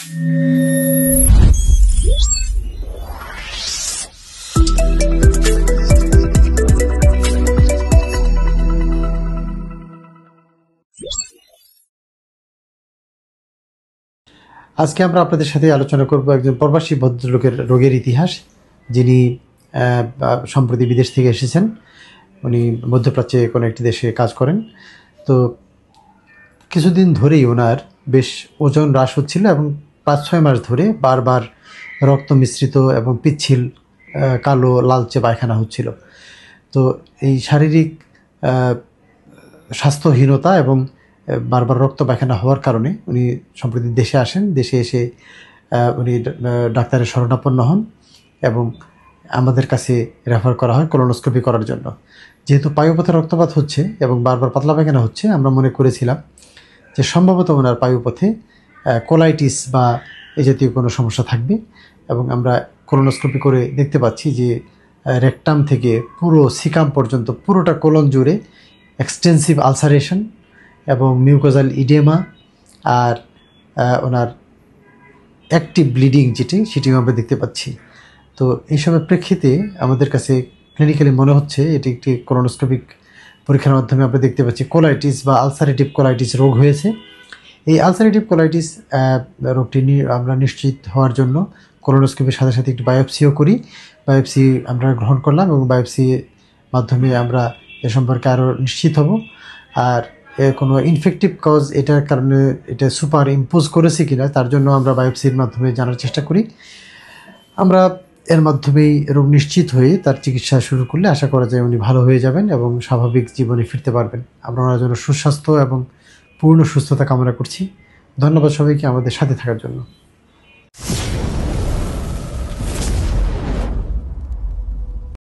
আজকে আমরা আপনাদের সাথে আলোচনা করব একজন প্রবাসী ভদ্রলোকের রোগের ইতিহাস, যিনি সম্প্রতি বিদেশ থেকে এসেছেন। উনি মধ্যপ্রাচ্যে কোনো একটি দেশে কাজ করেন। তো কিছুদিন ধরেই ওনার বেশ ওজন হ্রাস হচ্ছিল এবং 5-6 মাস ধরে বারবার রক্ত মিশ্রিত এবং পিচ্ছিল কালো লালচে পায়খানা হচ্ছিল। তো এই শারীরিক স্বাস্থ্যহীনতা এবং বারবার রক্ত পায়খানা হওয়ার কারণে উনি সম্প্রতি দেশে আসেন। দেশে এসে উনি ডাক্তারের শরণাপন্ন হন এবং আমাদের কাছে রেফার করা হয় কোলোনোস্কোপি করার জন্য। যেহেতু পায়ুপথে রক্তপাত হচ্ছে এবং বারবার পাতলা পায়খানা হচ্ছে, আমরা মনে করেছিলাম যে সম্ভবত ওনার পায়ুপথে কোলাইটিস বা এই জাতীয় কোনো সমস্যা থাকবে। এবং আমরা কোলোনোস্কোপি করে দেখতে পাচ্ছি যে রেকটাম থেকে পুরো সিকাম পর্যন্ত পুরোটা কোলন জুড়ে এক্সটেন্সিভ আলসারেশন এবং মিউকোজাল ইডেমা আর ওনার অ্যাক্টিভ ব্লিডিং সেটিও আমরা দেখতে পাচ্ছি। তো এইসবের প্রেক্ষিতে আমাদের কাছে ক্লিনিক্যালি মনে হচ্ছে এটি একটি কোলোনোস্কোপিক পরীক্ষার মাধ্যমে আমরা দেখতে পাচ্ছি কোলাইটিস বা আলসারেটিভ কোলাইটিস রোগ হয়েছে। এই আলসারেটিভ কোলাইটিস রোগটি আমরা নিশ্চিত হওয়ার জন্য কোলোনোস্কোপির সাথে সাথে একটি বায়োপসিও করি। বায়োপসি আমরা গ্রহণ করলাম এবং বায়োপসির মাধ্যমে আমরা এ সম্পর্কে আরও নিশ্চিত হব। আর কোনো ইনফেক্টিভ কজ এটার কারণে এটা সুপার ইম্পোজ করেছে কিনা তার জন্য আমরা বায়োপসির মাধ্যমে জানার চেষ্টা করি। আমরা এর মাধ্যমেই রোগ নিশ্চিত হয়ে তার চিকিৎসা শুরু করলে আশা করা যায় উনি ভালো হয়ে যাবেন এবং স্বাভাবিক জীবনে ফিরতে পারবেন। আমরা ওনার জন্য সুস্বাস্থ্য এবং পূর্ণ সুস্থতা কামনা করছি। ধন্যবাদ সবাইকে আমাদের সাথে থাকার জন্য।